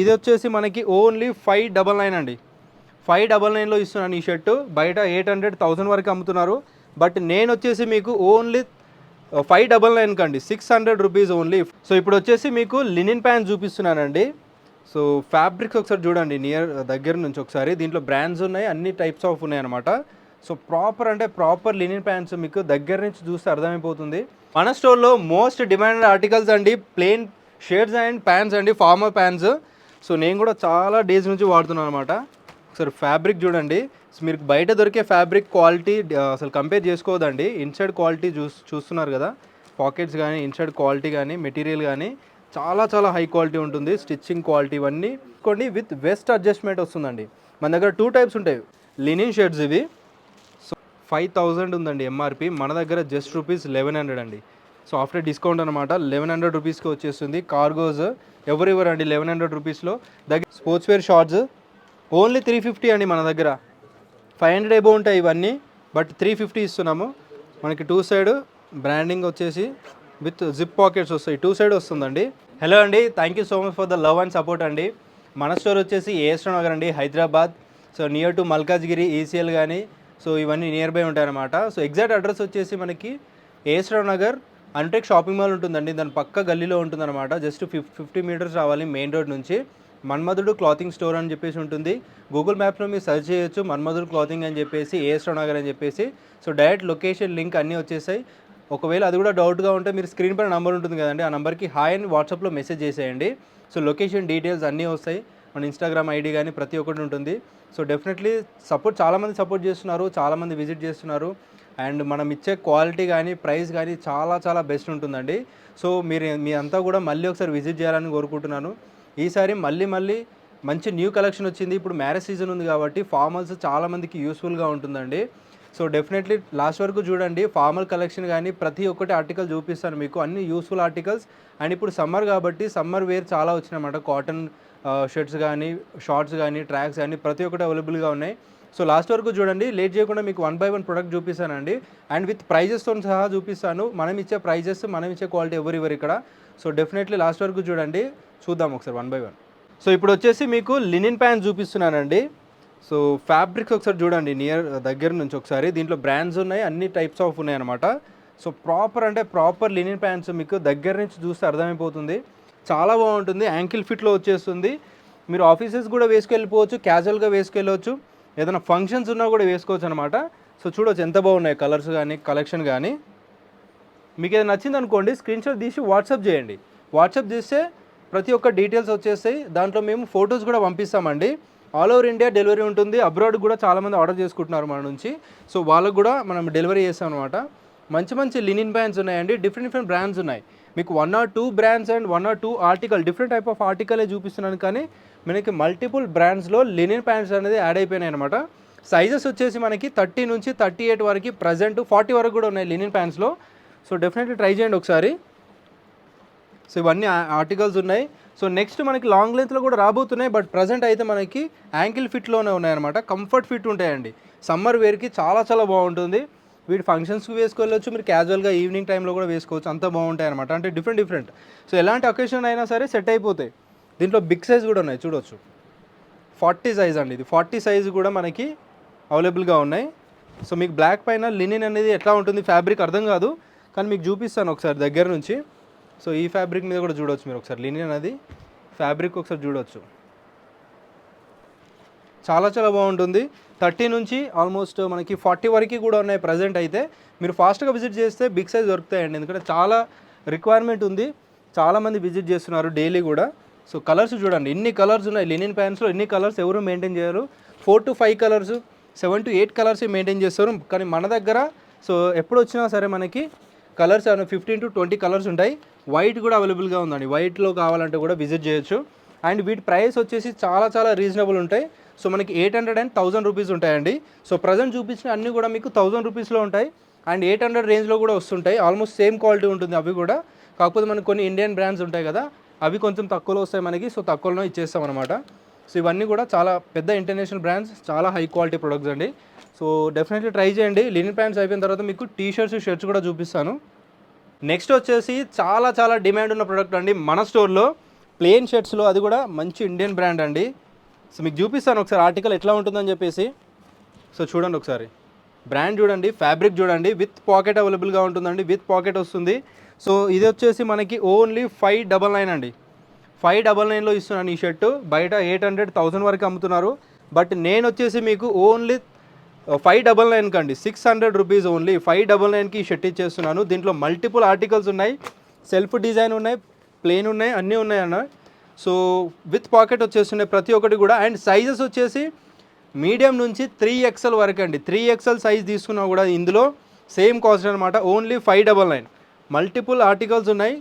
ఇది వచ్చేసి మనకి ఓన్లీ 599 అండి. 599లో ఇస్తున్నాను ఈ షర్టు. బయట 800-1000 వరకు అమ్ముతున్నారు. బట్ నేను వచ్చేసి మీకు ఓన్లీ 599 కండి, 600 రూపీస్ ఓన్లీ. సో ఇప్పుడు వచ్చేసి మీకు లినిన్ ప్యాంట్ చూపిస్తున్నానండి. సో ఫ్యాబ్రిక్స్ ఒకసారి చూడండి దగ్గర నుంచి ఒకసారి. దీంట్లో బ్రాండ్స్ ఉన్నాయి, అన్ని టైప్స్ ఆఫ్ ఉన్నాయి అనమాట. సో ప్రాపర్ లినిన్ ప్యాంట్స్ మీకు దగ్గర నుంచి చూస్తే అర్థమైపోతుంది. మన స్టోర్లో మోస్ట్ డిమాండెడ్ ఆర్టికల్స్ అండి ప్లెయిన్ షర్ట్స్ అండ్ ప్యాంట్స్ అండి, ఫార్మల్ ప్యాంట్స్. సో నేను కూడా చాలా డేస్ నుంచి వాడుతున్నాను అనమాట. ఒకసారి ఫ్యాబ్రిక్ చూడండి. సో మీరు బయట దొరికే ఫ్యాబ్రిక్ క్వాలిటీ అసలు కంపేర్ చేసుకోవద్దండి. ఇన్సైడ్ క్వాలిటీ చూస్తున్నారు కదా, పాకెట్స్ కానీ ఇన్సైడ్ క్వాలిటీ కానీ మెటీరియల్ కానీ చాలా హై క్వాలిటీ ఉంటుంది. స్టిచ్చింగ్ క్వాలిటీ ఇవన్నీ కొన్ని విత్ వెస్ట్ అడ్జస్ట్మెంట్ వస్తుందండి. మన దగ్గర 2 టైప్స్ ఉంటాయి లినిన్ షర్ట్స్ ఇవి. సో 5000 ఉందండి ఎంఆర్పి, మన దగ్గర జస్ట్ రూపీస్ 1100 అండి. సో ఆఫ్టర్ డిస్కౌంట్ అనమాట 1100 రూపీస్కి వచ్చేస్తుంది. కార్గోస్ ఎవరివ్వరండి 1100 రూపీస్లో. దగ్గర స్పోర్ట్స్ వేర్ షార్ట్స్ ఓన్లీ 350 అండి. మన దగ్గర 500 ఎబో ఉంటాయి ఇవన్నీ, బట్ 350 ఇస్తున్నాము. మనకి 2 సైడ్ బ్రాండింగ్ వచ్చేసి విత్ జిప్ పాకెట్స్ వస్తాయి, 2 సైడ్ వస్తుందండి. హలో అండి, thank you so much for the love and support అండి. మన స్టోర్ వచ్చేసి ఏఎస్ నగర్ అండి, Hyderabad. So near to Malkajgiri, ECIL కానీ సో ఇవన్నీ నియర్ బై ఉంటాయన్నమాట. సో ఎగ్జాక్ట్ అడ్రస్ వచ్చేసి మనకి ఏఎస్ నగర్ అంటెక్ షాపింగ్ మాల్ ఉంటుందండి, దాని పక్క గల్లీలో ఉంటుందన్నమాట. జస్ట్ 50 మీటర్స్ రావాలి మెయిన్ రోడ్ నుంచి. మన్మధుడు క్లాతింగ్ స్టోర్ అని చెప్పేసి ఉంటుంది. గూగుల్ మ్యాప్లో మీరు సెర్చ్ చేయొచ్చు, మన్మధుడు క్లాతింగ్ అని చెప్పేసి, ఏఎస్ నగర్ అని చెప్పేసి. సో డైరెక్ట్ లొకేషన్ లింక్ అన్నీ వచ్చేసాయి. ఒకవేళ అది కూడా డౌట్గా ఉంటే మీరు స్క్రీన్ పైన నెంబర్ ఉంటుంది కదండి, ఆ నెంబర్కి హాయ్ అని వాట్సాప్లో మెసేజ్ చేసేయండి. సో లొకేషన్ డీటెయిల్స్ అన్నీ వస్తాయి, మన ఇన్స్టాగ్రామ్ ఐడి కానీ ప్రతి ఒక్కటి ఉంటుంది. సో డెఫినెట్లీ చాలామంది సపోర్ట్ చేస్తున్నారు, చాలామంది విజిట్ చేస్తున్నారు. అండ్ మనం ఇచ్చే క్వాలిటీ కానీ ప్రైస్ కానీ చాలా బెస్ట్ ఉంటుందండి. సో మీ అంతా కూడా మళ్ళీ ఒకసారి విజిట్ చేయాలని కోరుకుంటున్నాను. ఈసారి మళ్ళీ మంచి న్యూ కలెక్షన్ వచ్చింది. ఇప్పుడు మ్యారేజ్ సీజన్ ఉంది కాబట్టి ఫార్మల్స్ చాలామందికి యూస్ఫుల్గా ఉంటుందండి. సో డెఫినెట్లీ లాస్ట్ వరకు చూడండి. ఫార్మల్ కలెక్షన్ కానీ ప్రతి ఒక్కటి ఆర్టికల్ చూపిస్తాను మీకు, అన్ని యూస్ఫుల్ ఆర్టికల్స్. అండ్ ఇప్పుడు సమ్మర్ కాబట్టి సమ్మర్ వేర్ చాలా వచ్చినాయన్నమాట. కాటన్ షర్ట్స్ కానీ షార్ట్స్ కానీ ట్రాక్స్ కానీ ప్రతి ఒక్కటి అవైలబుల్గా ఉన్నాయి. సో లాస్ట్ వరకు చూడండి, లేట్ చేయకుండా మీకు 1 by 1 ప్రొడక్ట్ చూపిస్తానండి. అండ్ విత్ ప్రైజెస్తో సహా చూపిస్తాను. మనం ఇచ్చే ప్రైజెస్, మనం ఇచ్చే క్వాలిటీ ఎవరు ఇక్కడ. సో డెఫినెట్లీ లాస్ట్ వరకు చూడండి, చూద్దాం ఒకసారి 1 by 1. సో ఇప్పుడు వచ్చేసి మీకు లినిన్ ప్యాంట్ చూపిస్తున్నానండి. సో ఫ్యాబ్రిక్స్ ఒకసారి చూడండి దగ్గర నుంచి ఒకసారి. దీంట్లో బ్రాండ్స్ ఉన్నాయి, అన్ని టైప్స్ ఆఫ్ ఉన్నాయి అనమాట. సో ప్రాపర్ లినిన్ ప్యాంట్స్ మీకు దగ్గర నుంచి చూస్తే అర్థమైపోతుంది. చాలా బాగుంటుంది. యాంకిల్ ఫిట్లో వచ్చేస్తుంది. మీరు ఆఫీసెస్ కూడా వేసుకెళ్ళిపోవచ్చు, క్యాజువల్గా వేసుకెళ్ళవచ్చు, ఏదైనా ఫంక్షన్స్ ఉన్నా కూడా వేసుకోవచ్చు అనమాట. సో చూడవచ్చు ఎంత బాగున్నాయి కలర్స్ కానీ కలెక్షన్ కానీ. మీకు ఏదైనా నచ్చింది అనుకోండి, స్క్రీన్ షాట్ తీసి వాట్సాప్ చేయండి. వాట్సాప్ చేస్తే ప్రతి ఒక్క డీటెయిల్స్ వచ్చేస్తాయి. దాంట్లో మేము ఫొటోస్ కూడా పంపిస్తామండి. ఆల్ ఓవర్ ఇండియా డెలివరీ ఉంటుంది. అబ్రాడ్ కూడా చాలామంది ఆర్డర్ చేసుకుంటున్నారు మన నుంచి. సో వాళ్ళకు కూడా మనం డెలివరీ చేస్తాం అనమాట. మంచి లినిన్ బ్రాండ్స్ ఉన్నాయండి, డిఫరెంట్ బ్రాండ్స్ ఉన్నాయి. మీకు 1 or 2 brands and 1 or 2 article, different type of ఆర్టికలే చూపిస్తున్నాను. కానీ మనకి మల్టిపుల్ బ్రాండ్స్లో లినిన్ ప్యాంట్స్ అనేది యాడ్ అయిపోయినాయి అనమాట. సైజెస్ వచ్చేసి మనకి 30 నుంచి 38 వరకు, ప్రజెంట్ 40 వరకు కూడా ఉన్నాయి లినిన్ ప్యాంట్స్లో. సో డెఫినెట్లీ ట్రై చేయండి ఒకసారి. సో ఇవన్నీ ఆర్టికల్స్ ఉన్నాయి. సో నెక్స్ట్ మనకి లాంగ్ లెంత్లో కూడా రాబోతున్నాయి, బట్ ప్రజెంట్ అయితే మనకి యాంకిల్ ఫిట్లోనే ఉన్నాయన్నమాట. కంఫర్ట్ ఫిట్ ఉంటాయండి. సమ్మర్ వేర్కి చాలా బాగుంటుంది. వీటి ఫంక్షన్స్కి వేసుకోవచ్చు, మీరు క్యాజువల్గా ఈవినింగ్ టైంలో కూడా వేసుకోవచ్చు, అంత బాగుంటాయి అనమాట. అంటే డిఫరెంట్. సో ఎలాంటి అకేషన్ అయినా సరే సెట్ అయిపోతాయి. దీంట్లో బిగ్ సైజ్ కూడా ఉన్నాయి, చూడవచ్చు. 40 సైజ్ అండి, ఇది 40 సైజ్ కూడా మనకి అవైలబుల్గా ఉన్నాయి. సో మీకు బ్లాక్ పైన లినిన్ అనేది ఎట్లా ఉంటుంది ఫ్యాబ్రిక్ అర్థం కాదు, కానీ మీకు చూపిస్తాను ఒకసారి దగ్గర నుంచి. సో ఈ ఫ్యాబ్రిక్ మీద కూడా చూడవచ్చు మీరు ఒకసారి, లినిన్ అనేది ఫ్యాబ్రిక్ ఒకసారి చూడవచ్చు. చాలా బాగుంటుంది. 30 నుంచి ఆల్మోస్ట్ మనకి 40 వరకు కూడా ఉన్నాయి ప్రజెంట్. అయితే మీరు ఫాస్ట్గా విజిట్ చేస్తే బిగ్ సైజ్ దొరుకుతాయండి, ఎందుకంటే చాలా రిక్వైర్మెంట్ ఉంది, చాలామంది విజిట్ చేస్తున్నారు డైలీ కూడా. సో కలర్స్ చూడండి, ఇన్ని కలర్స్ ఉన్నాయి లినిన్ ప్యాంట్స్లో. ఇన్ని కలర్స్ ఎవరు మెయింటైన్ చేయరు. 4 to 5 colours, 7 to 8 colours maintain చేస్తారు. కానీ మన దగ్గర సో ఎప్పుడు వచ్చినా సరే మనకి కలర్స్ 15 to 20 కలర్స్ ఉంటాయి. వైట్ కూడా అవైలబుల్గా ఉందండి, వైట్లో కావాలంటే కూడా విజిట్ చేయొచ్చు. అండ్ వీటి ప్రైస్ వచ్చేసి చాలా రీజనబుల్ ఉంటాయి. సో మనకి 800 and 1000 రూపీస్ ఉంటాయండి. సో ప్రజెంట్ చూపించిన అన్నీ కూడా మీకు 1000 రూపీస్లో ఉంటాయి అండ్ 800 రేంజ్లో కూడా వస్తుంటాయి. ఆల్మోస్ట్ సేమ్ క్వాలిటీ ఉంటుంది అవి కూడా. కాకపోతే మనకు కొన్ని ఇండియన్ బ్రాండ్స్ ఉంటాయి కదా, అవి కొంచెం తక్కువలో వస్తాయి మనకి. సో తక్కువలో ఇచ్చేస్తాం అనమాట. సో ఇవన్నీ కూడా చాలా పెద్ద ఇంటర్నేషనల్ బ్రాండ్స్, చాలా హై క్వాలిటీ ప్రొడక్ట్స్ అండి. సో డెఫినెట్లీ ట్రై చేయండి. లినిన్ ప్యాంట్స్ అయిపోయిన తర్వాత మీకు టీషర్ట్స్, షర్ట్స్ కూడా చూపిస్తాను. నెక్స్ట్ వచ్చేసి చాలా డిమాండ్ ఉన్న ప్రోడక్ట్ అండి మన స్టోర్లో. ప్లెయిన్ షర్ట్స్లో, అది కూడా మంచి ఇండియన్ బ్రాండ్ అండి. సో మీకు చూపిస్తాను ఒకసారి ఆర్టికల్ ఎట్లా ఉంటుందని చెప్పేసి. సో చూడండి ఒకసారి, బ్రాండ్ చూడండి, ఫ్యాబ్రిక్ చూడండి, విత్ పాకెట్ అవైలబుల్గా ఉంటుందండి, విత్ పాకెట్ వస్తుంది. సో ఇది వచ్చేసి మనకి ఓన్లీ 599 అండి. 599లో ఇస్తున్నాను ఈ షర్టు. బయట 800-1000 వరకు అమ్ముతున్నారు. బట్ నేను వచ్చేసి మీకు ఓన్లీ 599 కండి, 600 రూపీస్ ఓన్లీ. 599కి ఈ షర్ట్ ఇచ్చేస్తున్నాను. దీంట్లో మల్టిపుల్ ఆర్టికల్స్ ఉన్నాయి, సెల్ఫ్ డిజైన్ ఉన్నాయి, ప్లెయిన్ ఉన్నాయి, అన్నీ ఉన్నాయి అన్న. సో విత్ పాకెట్ వచ్చేస్తున్నాయి ప్రతి ఒక్కటి కూడా. అండ్ సైజెస్ వచ్చేసి మీడియం నుంచి 3XL వరకు అండి. 3XL సైజ్ తీసుకున్నా కూడా ఇందులో సేమ్ కాస్ట్ అనమాట, ఓన్లీ 599. మల్టిపుల్ ఆర్టికల్స్ ఉన్నాయి,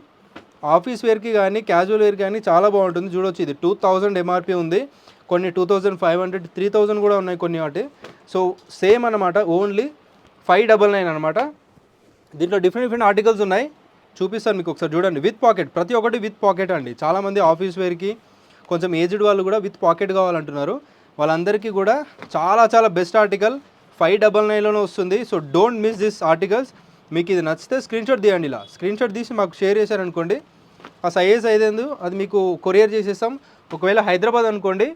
ఆఫీస్ వేర్కి కానీ క్యాజువల్ వేర్ కానీ చాలా బాగుంటుంది. చూడొచ్చు, ఇది 2000 ఎంఆర్పి ఉంది, కొన్ని 2500, 3000 కూడా ఉన్నాయి కొన్ని వాటి. సో సేమ్ అనమాట, ఓన్లీ 599 అనమాట. దీంట్లో డిఫరెంట్ ఆర్టికల్స్ ఉన్నాయి, చూపిస్తాను మీకు ఒకసారి చూడండి. విత్ పాకెట్, ప్రతి ఒక్కటి విత్ పాకెట్ అండి. చాలామంది ఆఫీస్ వేర్కి, కొంచెం ఏజ్డ్ వాళ్ళు కూడా విత్ పాకెట్ కావాలంటున్నారు. వాళ్ళందరికీ కూడా చాలా బెస్ట్ ఆర్టికల్ 599లోనే వస్తుంది. So don't miss this articles. మీకు ఇది నచ్చితే స్క్రీన్షాట్ తీయండి. ఇలా స్క్రీన్షాట్ తీసి మాకు షేర్ చేశారనుకోండి, ఆ సైజ్ అయ్యేందు అది మీకు కొరియర్ చేసేస్తాం. ఒకవేళ హైదరాబాద్ అనుకోండి,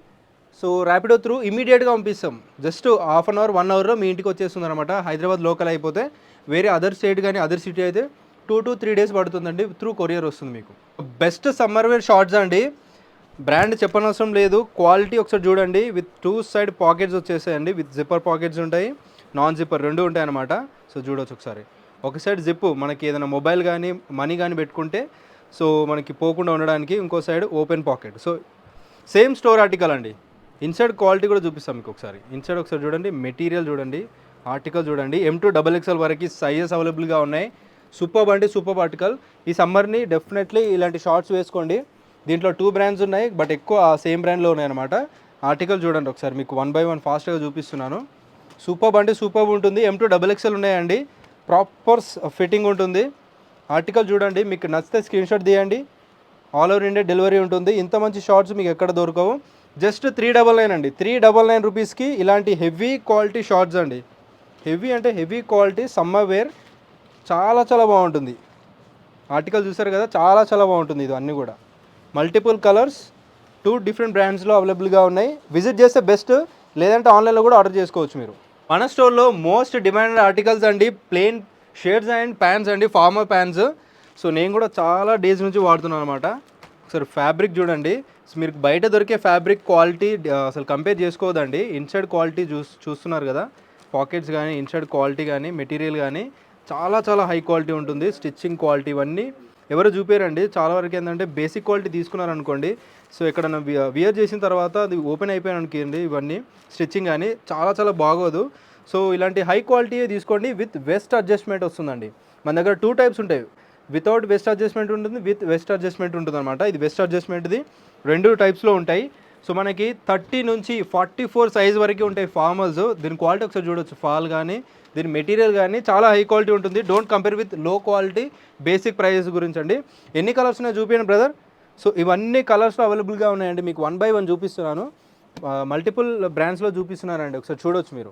సో ర్యాపిడో త్రూ ఇమీడియట్గా పంపిస్తాం. జస్ట్ హాఫ్ అన్ అవర్ 1 అవర్లో మీ ఇంటికి వచ్చేస్తుంది అనమాట. హైదరాబాద్ లోకల్ అయిపోతే, వేరే అదర్ స్టేట్ కానీ అదర్ సిటీ అయితే 2 to 3 డేస్ పడుతుందండి, త్రూ కొరియర్ వస్తుంది మీకు. బెస్ట్ సమ్మర్ వేర్ షార్ట్స్ అండి, బ్రాండ్ చెప్పనవసరం లేదు. క్వాలిటీ ఒకసారి చూడండి, విత్ 2 సైడ్ పాకెట్స్ వచ్చేసాయండి, విత్ జిప్పర్ పాకెట్స్ ఉంటాయి, నాన్ జిప్పర్ 2 ఉంటాయి అనమాట. సో చూడొచ్చు ఒకసారి, ఒక సైడ్ జిప్పు మనకి ఏదైనా మొబైల్ కానీ మనీ కానీ పెట్టుకుంటే సో మనకి పోకుండా ఉండడానికి, ఇంకో side open pocket. So same store article అండి. ఇన్సైడ్ క్వాలిటీ కూడా చూపిస్తాం మీకు ఒకసారి. ఇన్సైడ్ ఒకసారి చూడండి, మెటీరియల్ చూడండి, ఆర్టికల్ చూడండి. M to XXL వరకు సైజెస్ అవైలబుల్గా ఉన్నాయి. సూపర్ అంటే సూపర్ ఆర్టికల్. ఈ సమ్మర్ని డెఫినెట్లీ ఇలాంటి షార్ట్స్ వేసుకోండి. దీంట్లో 2 బ్రాండ్స్ ఉన్నాయి, బట్ ఎక్కువ ఆ సేమ్ బ్రాండ్లో ఉన్నాయన్నమాట. ఆర్టికల్ చూడండి ఒకసారి, మీకు 1 by 1 ఫాస్ట్గా చూపిస్తున్నాను. సూపర్ అంటే సూపర్ ఉంటుంది. M to XXL ఉన్నాయండి, ప్రాపర్ ఫిట్టింగ్ ఉంటుంది. ఆర్టికల్ చూడండి, మీకు నచ్చితే స్క్రీన్షాట్ తీయండి. ఆల్ ఓవర్ ఇండియా డెలివరీ ఉంటుంది. ఇంత మంచి షార్ట్స్ మీకు ఎక్కడ దొరకవు. జస్ట్ 399 అండి. 399 రూపీస్కి ఇలాంటి హెవీ క్వాలిటీ షార్ట్స్ అండి. హెవీ అంటే హెవీ క్వాలిటీ సమ్మర్ వేర్, చాలా బాగుంటుంది. ఆర్టికల్ చూసారు కదా, చాలా బాగుంటుంది. ఇది అన్నీ కూడా మల్టిపుల్ కలర్స్, 2 డిఫరెంట్ బ్రాండ్స్లో అవైలబుల్గా ఉన్నాయి. విజిట్ చేస్తే బెస్ట్, లేదంటే ఆన్లైన్లో కూడా ఆర్డర్ చేసుకోవచ్చు మీరు. మన స్టోర్లో మోస్ట్ డిమాండెడ్ ఆర్టికల్స్ అండి, ప్లెయిన్ షర్ట్స్ అండ్ ప్యాంట్స్ అండి, ఫార్మల్ ప్యాంట్స్. సో నేను కూడా చాలా డేస్ నుంచి వాడుతున్నాను అనమాట. ఒకసారి ఫ్యాబ్రిక్ చూడండి, సో మీరు బయట దొరికే ఫ్యాబ్రిక్ క్వాలిటీ అసలు కంపేర్ చేసుకోవద్దండి. ఇన్సైడ్ క్వాలిటీ చూస్తున్నారు కదా, పాకెట్స్ కానీ ఇన్సైడ్ క్వాలిటీ కానీ మెటీరియల్ కానీ చాలా హై క్వాలిటీ ఉంటుంది. స్టిచ్చింగ్ క్వాలిటీ ఇవన్నీ ఎవరు చూపారండి. చాలా వరకు ఏంటంటే బేసిక్ క్వాలిటీ తీసుకున్నారనుకోండి, సో ఎక్కడన్నా వియర్ చేసిన తర్వాత అది ఓపెన్ అయిపోయాను అనుకోండి, ఇవన్నీ స్టిచ్చింగ్ కానీ చాలా బాగోదు. సో ఇలాంటి హై క్వాలిటీ తీసుకోండి, విత్ వెస్ట్ అడ్జస్ట్మెంట్ వస్తుందండి. మన దగ్గర 2 టైప్స్ ఉంటాయి, వితౌట్ వెస్ట్ అడ్జస్ట్మెంట్ ఉంటుంది, విత్ వెస్ట్ అడ్జస్ట్మెంట్ ఉంటుంది అనమాట. ఇది వెస్ట్ అడ్జస్ట్మెంట్ది 2 టైప్స్లో ఉంటాయి. సో మనకి 30 నుంచి 44 సైజ్ వరకు ఉంటాయి ఫార్మల్స్. దీని క్వాలిటీ ఒకసారి చూడొచ్చు, ఫాల్ కానీ దీని మెటీరియల్ కానీ చాలా హై క్వాలిటీ ఉంటుంది. Don't compare with low quality basic prices గురించి అండి. ఎన్ని కలర్స్ ఉన్నాయో చూపించండి బ్రదర్. సో ఇవన్నీ కలర్స్లో అవైలబుల్గా ఉన్నాయండి, మీకు 1 by 1 చూపిస్తున్నాను. మల్టిపుల్ బ్రాండ్స్లో చూపిస్తున్నానండి, ఒకసారి చూడొచ్చు మీరు.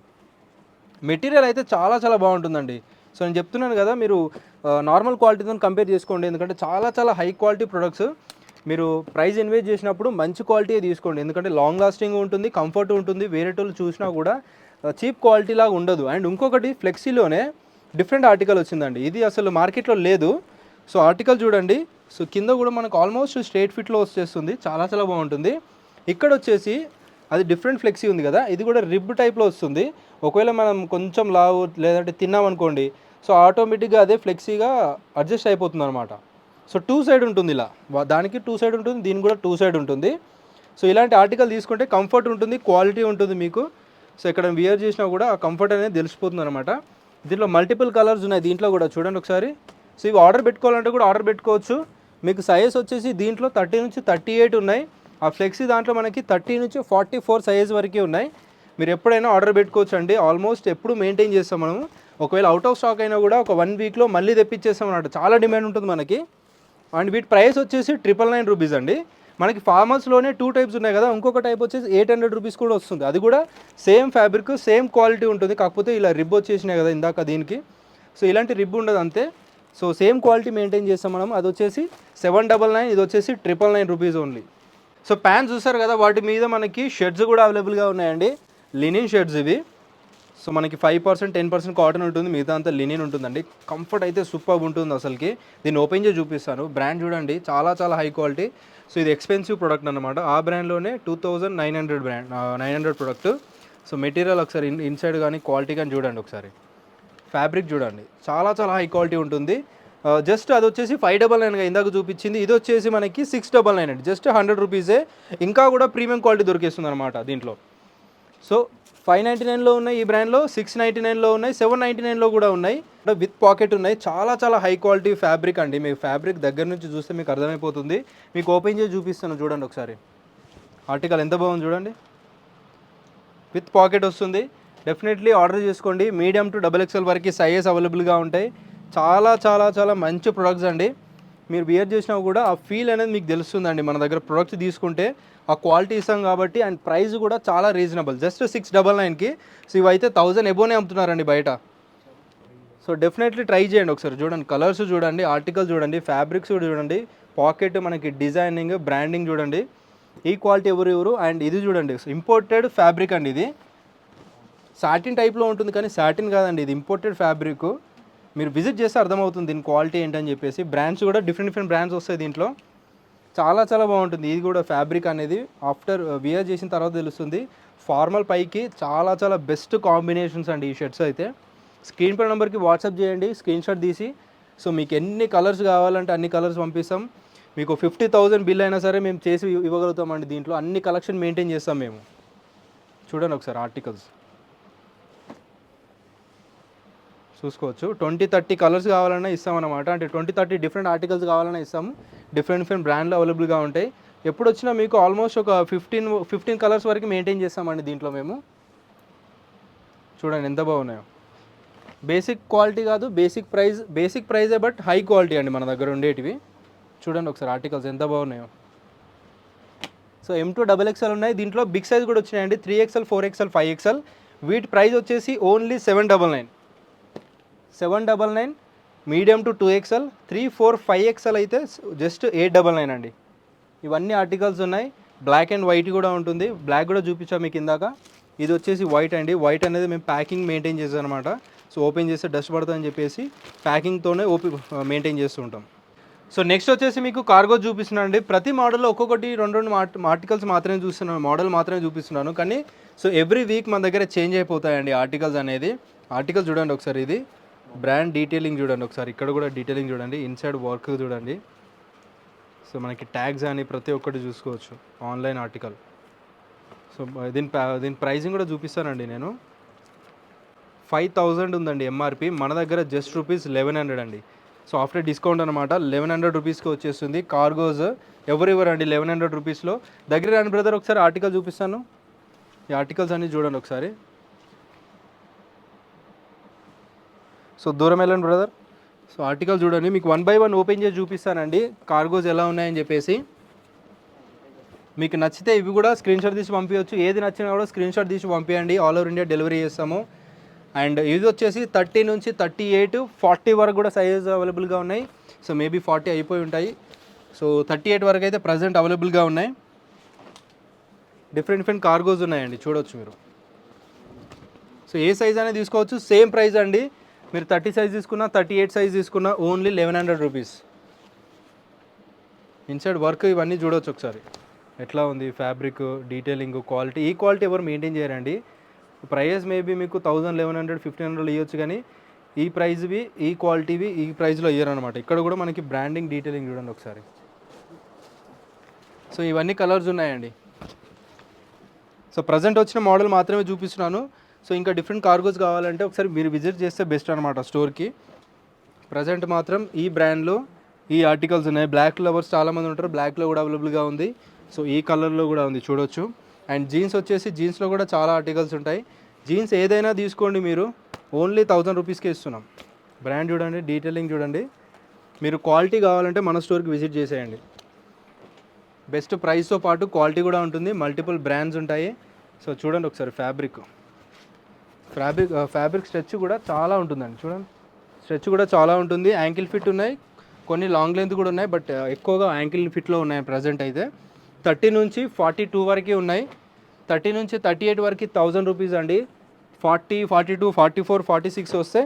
మెటీరియల్ అయితే చాలా బాగుంటుందండి. సో నేను చెప్తున్నాను కదా, మీరు నార్మల్ క్వాలిటీతో కంపేర్ చేసుకోండి, ఎందుకంటే చాలా హై క్వాలిటీ ప్రొడక్ట్స్. మీరు ప్రైస్ ఇన్వెస్ట్ చేసినప్పుడు మంచి క్వాలిటీ తీసుకోండి, ఎందుకంటే లాంగ్ లాస్టింగ్ ఉంటుంది, కంఫర్ట్ ఉంటుంది. వేరే వాళ్ళు చూసినా కూడా చీప్ క్వాలిటీ లాగా ఉండదు. అండ్ ఇంకొకటి ఫ్లెక్సీలోనే డిఫరెంట్ ఆర్టికల్ వచ్చిందండి, ఇది అసలు మార్కెట్లో లేదు. సో ఆర్టికల్ చూడండి, సో కింద కూడా మనకు ఆల్మోస్ట్ స్ట్రేట్ ఫిట్లో వచ్చేస్తుంది, చాలా బాగుంటుంది. ఇక్కడ వచ్చేసి అది డిఫరెంట్ ఫ్లెక్సీ ఉంది కదా, ఇది కూడా రిబ్ టైప్లో వస్తుంది. ఒకవేళ మనం కొంచెం లావు లేదంటే తిన్నామనుకోండి, సో ఆటోమేటిక్గా అదే ఫ్లెక్సీగా అడ్జస్ట్ అయిపోతుంది అనమాట. సో 2 సైడ్ ఉంటుంది, ఇలా దానికి 2 సైడ్ ఉంటుంది, దీనికి కూడా 2 సైడ్ ఉంటుంది. సో ఇలాంటి ఆర్టికల్ తీసుకుంటే కంఫర్ట్ ఉంటుంది, క్వాలిటీ ఉంటుంది మీకు. సో ఇక్కడ వియర్ చేసినా కూడా ఆ కంఫర్ట్ అనేది తెలిసిపోతుంది అనమాట. దీంట్లో మల్టిపుల్ కలర్స్ ఉన్నాయి, దీంట్లో కూడా చూడండి ఒకసారి. సో ఇవి ఆర్డర్ పెట్టుకోవాలంటే కూడా ఆర్డర్ పెట్టుకోవచ్చు. మీకు సైజ్ వచ్చేసి దీంట్లో 30 నుంచి 38 ఉన్నాయి. ఆ ఫ్లెక్సీ దాంట్లో మనకి 30 నుంచి 44 సైజ్ వరకే ఉన్నాయి. మీరు ఎప్పుడైనా ఆర్డర్ పెట్టుకోవచ్చు అండి. ఆల్మోస్ట్ ఎప్పుడు మెయింటైన్ చేస్తాం మనము. ఒకవేళ అవుట్ ఆఫ్ స్టాక్ అయినా కూడా ఒక 1 వీక్లో మళ్ళీ తెప్పించేస్తాం అన్నమాట. చాలా డిమాండ్ ఉంటుంది మనకి. అండ్ వీటి ప్రైస్ వచ్చేసి 999 రూపీస్ అండి. మనకి ఫార్మల్స్లోనే 2 టైప్స్ ఉన్నాయి కదా, ఇంకొక టైప్ వచ్చేసి 800 రూపీస్ కూడా వస్తుంది. అది కూడా సేమ్ ఫ్యాబ్రిక్, సేమ్ క్వాలిటీ ఉంటుంది. కాకపోతే ఇలా రిబ్ వచ్చేసినాయి కదా ఇందాక దీనికి. సో ఇలాంటి రిబ్ ఉండదు అంతే. సో సేమ్ క్వాలిటీ మెయింటైన్ చేస్తాం మనం. అది వచ్చేసి 799, ఇది వచ్చేసి 999 రూపీస్ ఓన్లీ. సో ప్యాంట్స్ చూసారు కదా, వాటి మీద మనకి షర్ట్స్ కూడా అవైలబుల్గా ఉన్నాయండి. లినిన్ షర్ట్స్ ఇవి. సో మనకి 5% 10% కాటన్ ఉంటుంది, మిగతా అంతా లినిన్ ఉంటుందండి. కంఫర్ట్ అయితే సూపర్ ఉంటుంది అసలుకి. దీన్ని ఓపెన్ చేసి చూపిస్తాను. బ్రాండ్ చూడండి, చాలా చాలా హై క్వాలిటీ. సో ఇది ఎక్స్పెన్సివ్ ప్రోడక్ట్ అనమాట. ఆ బ్రాండ్లోనే 2900 బ్రాండ్ 900 ప్రోడక్ట్. సో మెటీరియల్ ఒకసారి ఇన్సైడ్ కానీ క్వాలిటీ కానీ చూడండి ఒకసారి. ఫ్యాబ్రిక్ చూడండి, చాలా చాలా హై క్వాలిటీ ఉంటుంది. జస్ట్ అది వచ్చేసి 599గా ఇందాక చూపించింది. ఇది వచ్చేసి మనకి 699 అండి, జస్ట్ 100 రూపీసే. ఇంకా కూడా ప్రీమియం క్వాలిటీ దొరికేస్తుంది అనమాట దీంట్లో. సో 599లో ఉన్నాయి ఈ బ్రాండ్లో, 699లో ఉన్నాయి, 799లో కూడా ఉన్నాయి. విత్ పాకెట్ ఉన్నాయి. చాలా చాలా హై క్వాలిటీ ఫ్యాబ్రిక్ అండి. మీకు ఫ్యాబ్రిక్ దగ్గర నుంచి చూస్తే మీకు అర్థమైపోతుంది. మీకు ఓపెన్ చేసి చూపిస్తాను చూడండి ఒకసారి. ఆర్టికల్ ఎంత బాగుంది చూడండి. విత్ పాకెట్ వస్తుంది. డెఫినెట్లీ ఆర్డర్ చేసుకోండి. మీడియం టు XXL వరకు సైజెస్ అవైలబుల్గా ఉంటాయి. చాలా చాలా చాలా మంచి ప్రొడక్ట్స్ అండి. మీరు వియర్ చేసినా కూడా ఆ ఫీల్ అనేది మీకు తెలుస్తుందండి. మన దగ్గర ప్రొడక్ట్స్ తీసుకుంటే ఆ క్వాలిటీ ఇస్తాం కాబట్టి. అండ్ ప్రైస్ కూడా చాలా రీజనబుల్, జస్ట్ 699కి. సో ఇవైతే 1000 ఎబోనే అమ్ముతున్నారండి బయట. సో డెఫినెట్లీ ట్రై చేయండి ఒకసారి. చూడండి కలర్స్ చూడండి, ఆర్టికల్ చూడండి, ఫ్యాబ్రిక్స్ కూడా చూడండి, పాకెట్ మనకి డిజైనింగ్ బ్రాండింగ్ చూడండి. ఈ క్వాలిటీ ఎవరు. అండ్ ఇది చూడండి, ఇంపోర్టెడ్ ఫ్యాబ్రిక్ అండి. ఇది సాటిన్ టైప్లో ఉంటుంది కానీ సాటిన్ కాదండి, ఇది ఇంపోర్టెడ్ ఫ్యాబ్రిక్. మీరు విజిట్ చేస్తే అర్థమవుతుంది దీని క్వాలిటీ ఏంటని చెప్పేసి. బ్రాండ్స్ కూడా డిఫరెంట్ బ్రాండ్స్ వస్తాయి దీంట్లో. చాలా చాలా బాగుంటుంది. ఇది కూడా ఫ్యాబ్రిక్ అనేది ఆఫ్టర్ వియర్ చేసిన తర్వాత తెలుస్తుంది. ఫార్మల్ పైకి చాలా చాలా బెస్ట్ కాంబినేషన్స్ అండి ఈ షర్ట్స్ అయితే. స్క్రీన్ పై నెంబర్కి వాట్సాప్ చేయండి, స్క్రీన్ షాట్ తీసి. సో మీకు ఎన్ని కలర్స్ కావాలంటే అన్ని కలర్స్ పంపిస్తాం. మీకు 50,000 బిల్ అయినా సరే మేము చేసి ఇవ్వగలుగుతామండి. దీంట్లో అన్ని కలెక్షన్ మెయింటైన్ చేస్తాం మేము. చూడండి ఒకసారి ఆర్టికల్స్ చూసుకోవచ్చు. 20-30 కలర్స్ కావాలన్నా ఇస్తామన్నమాట. అంటే 20-30 డిఫరెంట్ ఆర్టికల్స్ కావాలన్నా ఇస్తాము. డిఫరెంట్ బ్రాండ్లు అవైలబుల్గా ఉంటాయి. ఎప్పుడు వచ్చినా మీకు ఆల్మోస్ట్ ఒక 15 కలర్స్ వరకు మెయింటైన్ చేస్తామండి దీంట్లో మేము. చూడండి ఎంత బాగున్నాయో. బేసిక్ క్వాలిటీ కాదు, బేసిక్ ప్రైజే, బట్ హై క్వాలిటీ అండి మన దగ్గర ఉండేటివి. చూడండి ఒకసారి ఆర్టికల్స్ ఎంత బాగున్నాయో. సో M2 XXL ఉన్నాయి. దీంట్లో బిగ్ సైజ్ కూడా వచ్చినాయండి, 3XL 4XL 5XL. వీటి ప్రైస్ వచ్చేసి only 799. Medium to 2XL, 3, 4, 5XL అయితే జస్ట్ 899 అండి. ఇవన్నీ ఆర్టికల్స్ ఉన్నాయి. బ్లాక్ అండ్ వైట్ కూడా ఉంటుంది. బ్లాక్ కూడా చూపించాము మీకు ఇందాక. ఇది వచ్చేసి వైట్ అండి. వైట్ అనేది మేము ప్యాకింగ్ మెయింటైన్ చేస్తాం అనమాట. సో ఓపెన్ చేస్తే డస్ట్ పడుతుందని చెప్పేసి ప్యాకింగ్తోనే మెయింటైన్ చేస్తూ ఉంటాం. సో నెక్స్ట్ వచ్చేసి మీకు కార్గో చూపిస్తున్నాను అండి. ప్రతి మోడల్లో ఒక్కొక్కటి రెండు ఆర్టికల్స్ మాత్రమే చూస్తున్నాను, మోడల్ మాత్రమే చూపిస్తున్నాను. కానీ సో ఎవ్రీ వీక్ మన దగ్గర చేంజ్ అయిపోతాయండి ఆర్టికల్స్ అనేది. ఆర్టికల్ చూడండి ఒకసారి. ఇది బ్రాండ్ డీటెయిలింగ్ చూడండి ఒకసారి. ఇక్కడ కూడా డీటెయిలింగ్ చూడండి, ఇన్సైడ్ వర్క్ చూడండి. సో మనకి ట్యాగ్స్ అని ప్రతి ఒక్కటి చూసుకోవచ్చు. Online article. సో దీని ప్రైజింగ్ కూడా చూపిస్తానండి నేను. 5000 ఉందండి ఎంఆర్పి. మన దగ్గర జస్ట్ రూపీస్ 1100 అండి. సో ఆఫ్టర్ డిస్కౌంట్ అనమాట 1100 రూపీస్కి వచ్చేస్తుంది. కార్గోస్ ఎవరండి 1100 రూపీస్లో. దగ్గర రాని బ్రదర్ ఒకసారి ఆర్టికల్ చూపిస్తాను. ఈ ఆర్టికల్స్ అన్నీ చూడండి ఒకసారి. సో దూరం వెళ్ళండి బ్రదర్. సో ఆర్టికల్ చూడండి, మీకు 1 by 1 ఓపెన్ చేసి చూపిస్తానండి కార్గోస్ ఎలా ఉన్నాయని చెప్పేసి. మీకు నచ్చితే ఇవి కూడా స్క్రీన్ షాట్ తీసి పంపించవచ్చు. ఏది నచ్చినా కూడా స్క్రీన్ షాట్ తీసి పంపించండి. ఆల్ ఓవర్ ఇండియా డెలివరీ చేస్తాము. అండ్ ఇది వచ్చేసి 30 నుంచి 38, 40 వరకు కూడా సైజెస్ అవైలబుల్గా ఉన్నాయి. సో మేబీ 40 అయిపోయి ఉంటాయి. సో 38 వరకు అయితే ప్రజెంట్ అవైలబుల్గా ఉన్నాయి. డిఫరెంట్ కార్గోస్ ఉన్నాయండి, చూడవచ్చు మీరు. సో ఏ సైజ్ అనేది తీసుకోవచ్చు, సేమ్ ప్రైస్ అండి. మీరు 30 సైజ్ తీసుకున్నా 38 సైజ్ తీసుకున్నా ఓన్లీ 1100 రూపీస్. ఇన్సైడ్ వర్క్ ఇవన్నీ చూడవచ్చు ఒకసారి ఎట్లా ఉంది. ఫ్యాబ్రిక్ డీటెయిలింగ్ క్వాలిటీ, ఈ క్వాలిటీ ఎవరు మెయింటైన్ చేయరండి. ప్రైస్ మేబీ మీకు 1000, 1100, 1500 ఇవ్వచ్చు, కానీ ఈ ప్రైస్వి ఈ క్వాలిటీవి ఈ ప్రైస్లో ఇయ్యరు అనమాట. ఇక్కడ కూడా మనకి బ్రాండింగ్ డీటెయిలింగ్ చూడండి ఒకసారి. సో ఇవన్నీ కలర్స్ ఉన్నాయండి. సో ప్రజెంట్ వచ్చిన మోడల్ మాత్రమే చూపిస్తున్నాను. సో ఇంకా డిఫరెంట్ కార్గోస్ కావాలంటే ఒకసారి మీరు విజిట్ చేస్తే బెస్ట్ అనమాట స్టోర్కి. ప్రజెంట్ మాత్రం ఈ బ్రాండ్లో ఈ ఆర్టికల్స్ ఉన్నాయి. బ్లాక్ లవర్స్ చాలామంది ఉంటారు, బ్లాక్లో కూడా అవైలబుల్గా ఉంది. సో ఈ కలర్లో కూడా ఉంది చూడొచ్చు. అండ్ జీన్స్ వచ్చేసి జీన్స్లో కూడా చాలా ఆర్టికల్స్ ఉంటాయి. జీన్స్ ఏదైనా తీసుకోండి మీరు, ఓన్లీ 1000 రూపీస్కే ఇస్తున్నాం. బ్రాండ్ చూడండి, డీటెయిలింగ్ చూడండి. మీరు క్వాలిటీ కావాలంటే మన స్టోర్కి విజిట్ చేసేయండి. బెస్ట్ ప్రైస్తో పాటు క్వాలిటీ కూడా ఉంటుంది. మల్టిపుల్ బ్రాండ్స్ ఉంటాయి. సో చూడండి ఒకసారి ఫ్యాబ్రిక్ స్ట్రెచ్ కూడా చాలా ఉంటుందండి. చూడండి స్ట్రెచ్ కూడా చాలా ఉంటుంది. యాంకిల్ ఫిట్ ఉన్నాయి, కొన్ని లాంగ్ లెంత్ కూడా ఉన్నాయి, బట్ ఎక్కువగా యాంకిల్ ఫిట్లో ఉన్నాయి ప్రజెంట్ అయితే. 30 నుంచి 42 వరకు ఉన్నాయి. 30 నుంచి 38 వరకు 1000 రూపీస్ అండి. 40, 42, 44, 46 వస్తే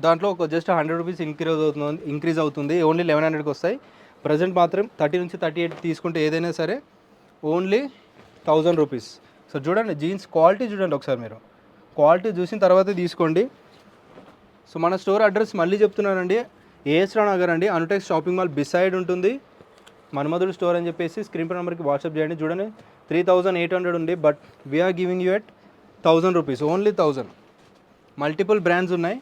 దాంట్లో ఒక జస్ట్ 100 రూపీస్ ఇంక్రీజ్ అవుతుంది. ఓన్లీ 1100కి వస్తాయి. ప్రజెంట్ మాత్రం 30 నుంచి 38 తీసుకుంటే ఏదైనా సరే ఓన్లీ 1000 రూపీస్. సో చూడండి జీన్స్ క్వాలిటీ చూడండి ఒకసారి, మీరు క్వాలిటీ చూసిన తర్వాతే తీసుకోండి. సో మన స్టోర్ అడ్రస్ మళ్ళీ చెప్తున్నానండి, ఏఎస్ రావు నగర్ అండి, అనుటెక్స్ షాపింగ్ మాల్ బిసైడ్ ఉంటుంది. మన్మధుడు స్టోర్ అని చెప్పేసి స్క్రీన్ పై నెంబర్కి వాట్సాప్ చేయండి. చూడండి 3800 ఉంది, but we're giving you at 1000 rupees, only 1000. Multiple brands ఉన్నాయి.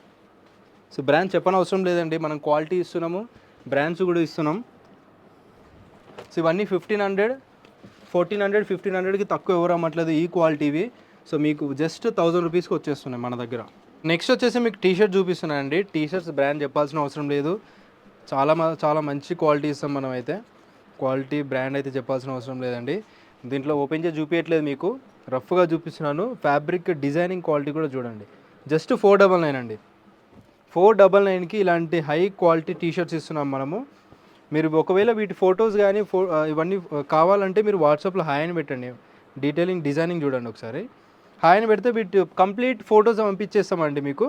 సో బ్రాండ్ చెప్పనవసరం లేదండి, మనం క్వాలిటీ ఇస్తున్నాము, బ్రాండ్స్ కూడా ఇస్తున్నాం. సో ఇవన్నీ 1500, 1400, 1500కి తక్కువ ఎవరు అమ్మట్లేదు ఈ క్వాలిటీవి. సో మీకు జస్ట్ 1000 రూపీస్కి వచ్చేస్తున్నాయి మన దగ్గర. నెక్స్ట్ వచ్చేసి మీకు టీషర్ట్ చూపిస్తున్నానండి. టీషర్ట్స్ బ్రాండ్ చెప్పాల్సిన అవసరం లేదు, చాలా మంచి క్వాలిటీ ఇస్తాం మనం అయితే. క్వాలిటీ బ్రాండ్ అయితే చెప్పాల్సిన అవసరం లేదండి. దీంట్లో ఓపెన్ చేసి చూపించట్లేదు, మీకు రఫ్గా చూపిస్తున్నాను. ఫ్యాబ్రిక్ డిజైనింగ్ క్వాలిటీ కూడా చూడండి. జస్ట్ 499 అండి. 499కి ఇలాంటి హై క్వాలిటీ టీషర్ట్స్ ఇస్తున్నాం మనము. మీరు ఒకవేళ వీటి ఫొటోస్ కానీ ఇవన్నీ కావాలంటే మీరు వాట్సాప్లో హాయ్ అని పెట్టండి. డీటెయిలింగ్ డిజైనింగ్ చూడండి ఒకసారి. హాయ్ అని పెడితే వీటి కంప్లీట్ ఫొటోస్ పంపించేస్తామండి మీకు.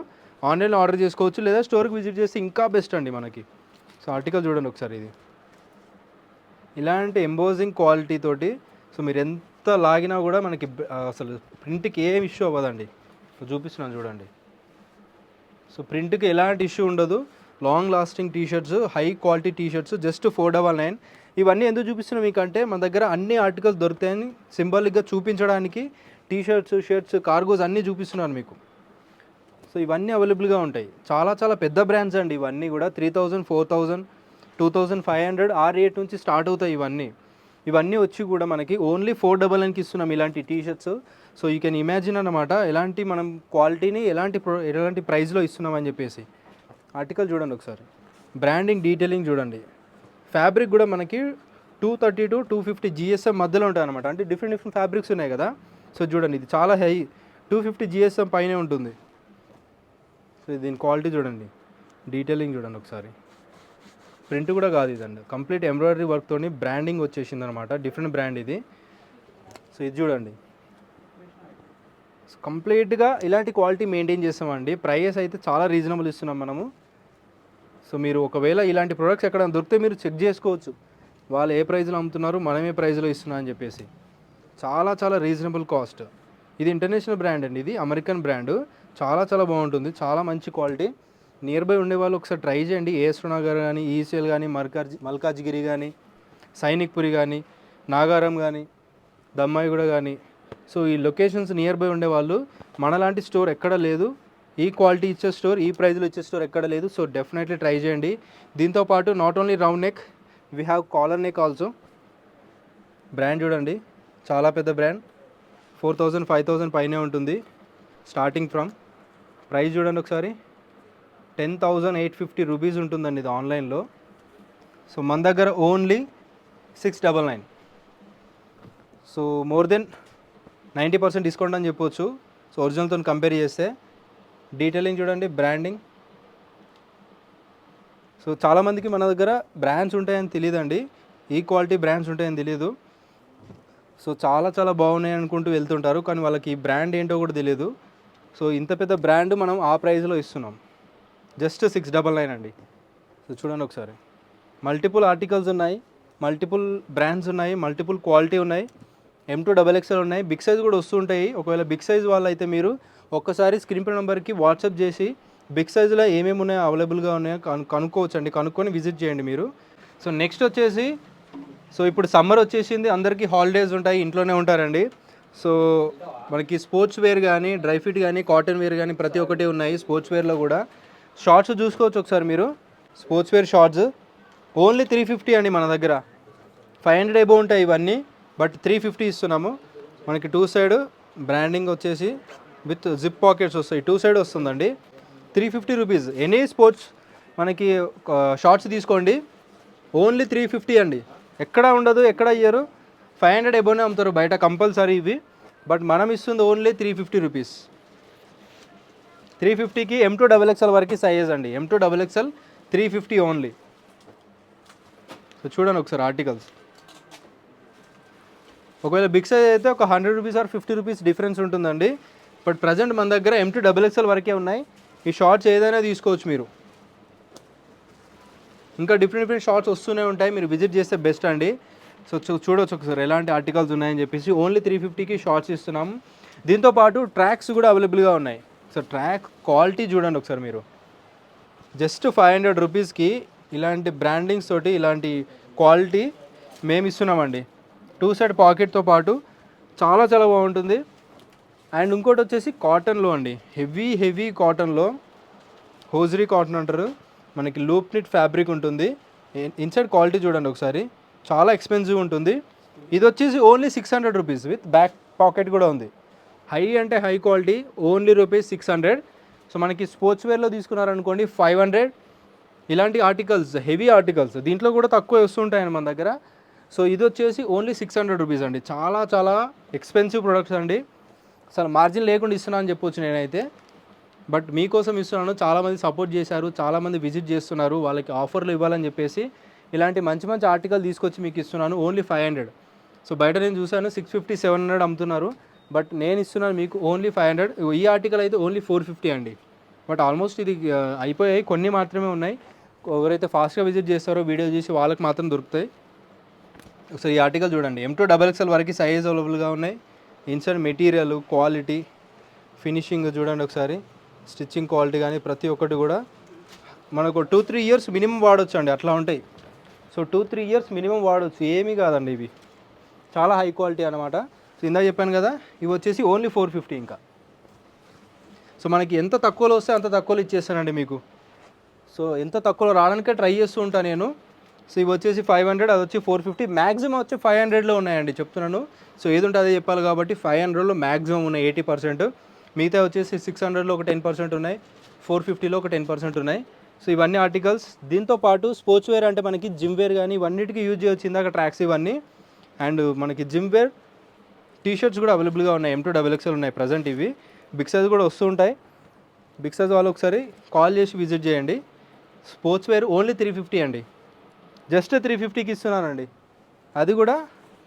ఆన్లైన్లో ఆర్డర్ చేసుకోవచ్చు, లేదా స్టోర్కి విజిట్ చేస్తే ఇంకా బెస్ట్ అండి మనకి. సో ఆర్టికల్ చూడండి ఒకసారి, ఇది ఇలాంటి ఎంబోజింగ్ క్వాలిటీ తోటి. సో మీరు ఎంత లాగినా కూడా మనకి అసలు ప్రింట్కి ఏం ఇష్యూ అవ్వదండి. సో చూపిస్తున్నాను చూడండి. సో ప్రింట్కి ఎలాంటి ఇష్యూ ఉండదు. Long lasting t-shirts, high quality t-shirts, just 499. ఇవన్నీ ఎందుకు చూపిస్తున్నాం మీకంటే మన దగ్గర అన్ని ఆర్టికల్స్ దొరుకుతాయని సింబాలిక్గా చూపించడానికి టీషర్ట్స్, షర్ట్స్, కార్గోస్ అన్నీ చూపిస్తున్నాను మీకు. సో ఇవన్నీ అవైలబుల్గా ఉంటాయి. చాలా పెద్ద బ్రాండ్స్ అండి ఇవన్నీ కూడా. 3000, 4000, 2500 ఆ రేట్ నుంచి స్టార్ట్ అవుతాయి ఇవన్నీ వచ్చి కూడా మనకి ఓన్లీ 499కి ఇస్తున్నాం ఇలాంటి t-shirts. So you can imagine అనమాట ఎలాంటి మనం క్వాలిటీని ఎలాంటి ప్రైస్లో ఇస్తున్నామని చెప్పేసి. ఆర్టికల్ చూడండి ఒకసారి, బ్రాండింగ్ డీటెయిలింగ్ చూడండి. ఫ్యాబ్రిక్ కూడా మనకి 230 to 250 GSM మధ్యలో ఉంటాయి అనమాట. అంటే డిఫరెంట్ ఫ్యాబ్రిక్స్ ఉన్నాయి కదా. సో చూడండి ఇది చాలా హై, 250 GSM పైనే ఉంటుంది. సో దీని క్వాలిటీ చూడండి, డీటెయిలింగ్ చూడండి ఒకసారి. ప్రింట్ కూడా కాదు ఇదండి, కంప్లీట్ ఎంబ్రాయిడరీ వర్క్తో బ్రాండింగ్ వచ్చేసింది అనమాట. డిఫరెంట్ బ్రాండ్ ఇది. సో ఇది చూడండి, కంప్లీట్గా ఇలాంటి క్వాలిటీ మెయింటైన్ చేస్తామండి. ప్రైస్ అయితే చాలా రీజనబుల్ ఇస్తున్నాం మనము. సో మీరు ఒకవేళ ఇలాంటి ప్రొడక్ట్స్ ఎక్కడ దొరికితే మీరు చెక్ చేసుకోవచ్చు, వాళ్ళు ఏ ప్రైస్లో అమ్ముతున్నారు, మనం ఏ ప్రైస్లో ఇస్తున్నాం అని చెప్పేసి. చాలా రీజనబుల్ కాస్ట్. ఇది ఇంటర్నేషనల్ బ్రాండ్ అండి, ఇది అమెరికన్ బ్రాండ్. చాలా బాగుంటుంది, చాలా మంచి క్వాలిటీ. నియర్ బై ఉండే వాళ్ళు ఒకసారి ట్రై చేయండి. ఏఎస్ రావు నగర్ కానీ, ఈసీఎల్ కానీ, మల్కాజ్గిరి కానీ, సైనిక్పురి కానీ, నాగారం కానీ, దమ్మాయిగూడ కానీ. సో ఈ లొకేషన్స్ నియర్ బై ఉండేవాళ్ళు, మనలాంటి స్టోర్ ఎక్కడ లేదు, ఈ క్వాలిటీ ఇచ్చే స్టోర్, ఈ ప్రైస్లో ఇచ్చే స్టోర్ ఎక్కడ లేదు. సో డెఫినెట్లీ ట్రై చేయండి. దీంతోపాటు not only round neck, we have collar neck also. Brand చూడండి, చాలా పెద్ద బ్రాండ్. 4000, 5000 పైనే ఉంటుంది స్టార్టింగ్ ఫ్రమ్. ప్రైస్ చూడండి ఒకసారి, 10,850 రూపీస్ ఉంటుందండి ఇది ఆన్లైన్లో. సో మన దగ్గర only 699. So more than 90% discount అని చెప్పొచ్చు. సో ఒరిజినల్తో కంపేర్ చేస్తే. డీటెయిలింగ్ చూడండి, బ్రాండింగ్. సో చాలామందికి మన దగ్గర బ్రాండ్స్ ఉంటాయని తెలియదండి, ఈ క్వాలిటీ బ్రాండ్స్ ఉంటాయని తెలియదు. సో చాలా బాగున్నాయి అనుకుంటూ వెళ్తుంటారు, కానీ వాళ్ళకి ఈ బ్రాండ్ ఏంటో కూడా తెలియదు. సో ఇంత పెద్ద బ్రాండ్ మనం ఆ ప్రైస్లో ఇస్తున్నాం, జస్ట్ 699 అండి. సో చూడండి ఒకసారి, మల్టిపుల్ ఆర్టికల్స్ ఉన్నాయి, మల్టిపుల్ బ్రాండ్స్ ఉన్నాయి, మల్టిపుల్ క్వాలిటీ ఉన్నాయి. M2 XXL ఉన్నాయి, బిగ్ సైజ్ కూడా వస్తుంటాయి. ఒకవేళ బిగ్ సైజ్ వాళ్ళు అయితే మీరు ఒక్కసారి స్క్రీన్ పై నెంబర్కి వాట్సాప్ చేసి బిగ్ సైజులో ఏమేమి ఉన్నాయో అవైలబుల్గా ఉన్నాయో కనుక్కోవచ్చండి, కనుక్కొని విజిట్ చేయండి మీరు. సో నెక్స్ట్ వచ్చేసి, సో ఇప్పుడు సమ్మర్ వచ్చేసింది, అందరికీ హాలిడేస్ ఉంటాయి, ఇంట్లోనే ఉంటారండి. సో మనకి స్పోర్ట్స్ వేర్ కానీ, డ్రై ఫిట్ కానీ, కాటన్ వేర్ కానీ ప్రతి ఒక్కటి ఉన్నాయి. స్పోర్ట్స్ వేర్లో కూడా షార్ట్స్ చూసుకోవచ్చు ఒకసారి మీరు. స్పోర్ట్స్ వేర్ షార్ట్స్ ఓన్లీ 350 అండి మన దగ్గర. 500 ఎబో ఉంటాయి ఇవన్నీ, బట్ 350 ఇస్తున్నాము. మనకి 2 సైడ్ బ్రాండింగ్ వచ్చేసి విత్ జిప్ పాకెట్స్ వస్తాయి, 2 సైడ్ వస్తుందండి. 350 రూపీస్. ఎనీ స్పోర్ట్స్ మనకి షార్ట్స్ తీసుకోండి, ఓన్లీ 350 అండి. ఎక్కడ ఉండదు, ఎక్కడ ఇయ్యరు. 500 ఎబోనే అమ్ముతారు బయట కంపల్సరీ ఇవి, బట్ మనం ఇస్తుంది ఓన్లీ 350 రూపీస్. 350కి M2 XXL వరకు సైజ్ అండి. M2 XXL 350 only. సో చూడండి ఒకసారి ఆర్టికల్స్. ఒకవేళ బిగ్ సైజ్ అయితే ఒక 100 రూపీస్ ఆర్ 50 రూపీస్ డిఫరెన్స్ ఉంటుందండి. బట్ ప్రజెంట్ మన దగ్గర M2 XXL వరకే ఉన్నాయి. ఈ షార్ట్స్ ఏదైనా తీసుకోవచ్చు మీరు. ఇంకా డిఫరెంట్ షార్ట్స్ వస్తూనే ఉంటాయి, మీరు విజిట్ చేస్తే బెస్ట్ అండి. సో చూడవచ్చు ఒకసారి ఎలాంటి ఆర్టికల్స్ ఉన్నాయని చెప్పేసి. ఓన్లీ 350కి షార్ట్స్ ఇస్తున్నాము. దీంతోపాటు ట్రాక్స్ కూడా అవైలబుల్గా ఉన్నాయి. సో ట్రాక్ క్వాలిటీ చూడండి ఒకసారి మీరు. జస్ట్ 500 రూపీస్కి ఇలాంటి బ్రాండింగ్స్ తోటి ఇలాంటి క్వాలిటీ మేము ఇస్తున్నామండి. 2 సైడ్ పాకెట్తో పాటు చాలా చాలా బాగుంటుంది. అండ్ ఇంకోటి వచ్చేసి కాటన్లో అండి, హెవీ కాటన్లో, హోజరీ కాటన్ అంటారు. మనకి లూప్ నిట్ ఫ్యాబ్రిక్ ఉంటుంది. ఇన్సైడ్ క్వాలిటీ చూడండి ఒకసారి, చాలా ఎక్స్పెన్సివ్ ఉంటుంది. ఇది వచ్చేసి only 600 rupees with back pocket కూడా ఉంది. హై అంటే high quality, only rupees 600. So మనకి స్పోర్ట్స్ వేర్లో తీసుకున్నారనుకోండి 500. ఇలాంటి ఆర్టికల్స్, హెవీ ఆర్టికల్స్ దీంట్లో కూడా తక్కువ వస్తుంటాయండి మన దగ్గర. సో ఇది వచ్చేసి ఓన్లీ 600 రూపీస్ అండి. చాలా చాలా ఎక్స్పెన్సివ్ ప్రొడక్ట్స్ అండి. అసలు మార్జిన్ లేకుండా ఇస్తున్నాను అని చెప్పొచ్చు నేనైతే. బట్ మీకోసం ఇస్తున్నాను. చాలామంది సపోర్ట్ చేశారు, చాలామంది విజిట్ చేస్తున్నారు, వాళ్ళకి ఆఫర్లు ఇవ్వాలని చెప్పేసి ఇలాంటి మంచి మంచి ఆర్టికల్ తీసుకొచ్చి మీకు ఇస్తున్నాను. ఓన్లీ 500. సో బయట నేను చూశాను 650, 700 అమ్ముతున్నారు. బట్ నేను ఇస్తున్నాను మీకు ఓన్లీ 500. ఈ ఆర్టికల్ అయితే ఓన్లీ 450 అండి. బట్ ఆల్మోస్ట్ ఇది అయిపోయాయి, కొన్ని మాత్రమే ఉన్నాయి. ఎవరైతే ఫాస్ట్గా విజిట్ చేస్తారో వీడియో చేసి వాళ్ళకి మాత్రం దొరుకుతాయి. ఒకసారి ఈ ఆర్టికల్ చూడండి. M2 XXL వరకు సైజ్ అవైలబుల్గా ఉన్నాయి. ఇన్సైడ్ మెటీరియల్ క్వాలిటీ, ఫినిషింగ్ చూడండి ఒకసారి. స్టిచ్చింగ్ క్వాలిటీ కానీ ప్రతి ఒక్కటి కూడా మనకు 2-3 ఇయర్స్ మినిమం వాడచ్చు అండి, అట్లా ఉంటాయి. సో 2-3 ఇయర్స్ మినిమం వాడచ్చు, ఏమీ కాదండి. ఇవి చాలా హై క్వాలిటీ అనమాట. సో ఇందాక చెప్పాను కదా, ఇవి వచ్చేసి ఓన్లీ 450. ఇంకా సో మనకి ఎంత తక్కువలో వస్తే అంత తక్కువలో ఇచ్చేస్తానండి మీకు. సో ఎంత తక్కువలో రావడానికే ట్రై చేస్తూ ఉంటాను నేను. సో ఇవి వచ్చేసి 500, అది వచ్చి 450. మ్యాక్సిమం వచ్చి 500లో ఉన్నాయండి చెప్తున్నాను. సో ఏది ఉంటే అదే చెప్పాలి కాబట్టి 500లో మ్యాక్సిమం ఉన్నాయి 80%. మిగతా వచ్చేసి 600లో ఒక 10% ఉన్నాయి, 450లో ఒక 10% ఉన్నాయి. సో ఇవన్నీ ఆర్టికల్స్. దీంతో పాటు స్పోర్ట్స్ వేర్ అంటే మనకి జిమ్ వేర్ కానీ ఇవన్నిటికీ యూజ్ చేయొచ్చు. ఇందాక ట్రాక్స్ ఇవన్నీ. అండ్ మనకి జిమ్ వేర్ టీషర్ట్స్ కూడా అవైలబుల్గా ఉన్నాయి. M2 XXL ఉన్నాయి ప్రజెంట్. ఇవి బిగ్ సైజ్ కూడా వస్తూ ఉంటాయి. బిగ్ సైజ్ వాళ్ళు ఒకసారి కాల్ చేసి విజిట్ చేయండి. స్పోర్ట్స్ వేర్ ఓన్లీ 350 అండి. జస్ట్ 350కి ఇస్తున్నానండి. అది కూడా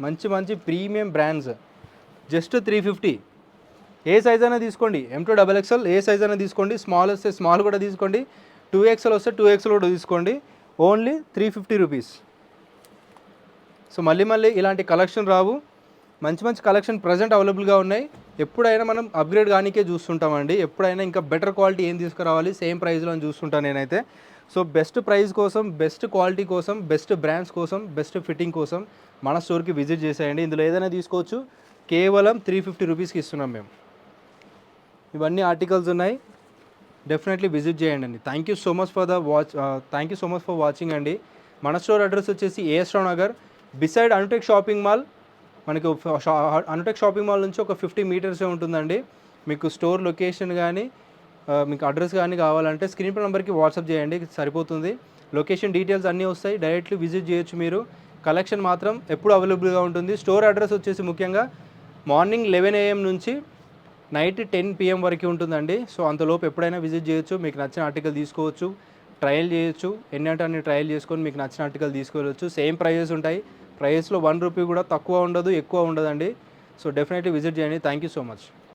మంచి మంచి ప్రీమియం బ్రాండ్స్. జస్ట్ 350. ఏ సైజ్ అయినా తీసుకోండి. M2 XXL ఏ సైజ్ అయినా తీసుకోండి. స్మాల్ వస్తే స్మాల్ కూడా తీసుకోండి, 2XL వస్తే 2XL కూడా తీసుకోండి. Only 350 rupees. సో మళ్ళీ ఇలాంటి కలెక్షన్ రావు. మంచి మంచి కలెక్షన్ ప్రజెంట్ అవైలబుల్గా ఉన్నాయి. ఎప్పుడైనా మనం అప్గ్రేడ్ కానికే చూస్తుంటామండి. ఎప్పుడైనా ఇంకా బెటర్ క్వాలిటీ ఏం తీసుకురావాలి సేమ్ ప్రైస్లో అని చూస్తుంటాను నేనైతే. సో బెస్ట్ ప్రైస్ కోసం, బెస్ట్ క్వాలిటీ కోసం, బెస్ట్ బ్రాండ్స్ కోసం, బెస్ట్ ఫిట్టింగ్ కోసం మన స్టోర్కి విజిట్ చేసేయండి. ఇందులో ఏదైనా తీసుకోవచ్చు. కేవలం 350 రూపీస్కి ఇస్తున్నాం మేము. ఇవన్నీ ఆర్టికల్స్ ఉన్నాయి, డెఫినెట్లీ విజిట్ చేయండి అండి. Thank you so much for watching అండి. మన స్టోర్ అడ్రస్ వచ్చేసి AS Rao Nagar, beside Anutex shopping mall. మనకి అనుటెక్ షాపింగ్ మాల్ నుంచి ఒక 50 మీటర్సే ఉంటుందండి. మీకు స్టోర్ లొకేషన్ కానీ మీకు అడ్రస్ కానీ కావాలంటే స్క్రీన్ పై నెంబర్కి వాట్సాప్ చేయండి, సరిపోతుంది. లొకేషన్ డీటెయిల్స్ అన్నీ వస్తాయి, డైరెక్ట్లీ విజిట్ చేయొచ్చు మీరు. కలెక్షన్ మాత్రం ఎప్పుడు అవైలబుల్గా ఉంటుంది. స్టోర్ అడ్రస్ వచ్చేసి ముఖ్యంగా మార్నింగ్ 11 AM నుంచి నైట్ 10 PM వరకు ఉంటుందండి. సో అంతలోపు ఎప్పుడైనా విజిట్ చేయొచ్చు. మీకు నచ్చిన ఆర్టికల్ తీసుకోవచ్చు, ట్రయల్ చేయొచ్చు. ఎన్ని అంటే అన్ని ట్రయల్ చేసుకొని మీకు నచ్చిన ఆర్టికల్ తీసుకోవచ్చు. సేమ్ ప్రైజెస్ ఉంటాయి. ప్రైస్లో 1 రూపీ కూడా తక్కువ ఉండదు, ఎక్కువ ఉండదండి. సో డెఫినెట్లీ విజిట్ చేయండి. Thank you so much.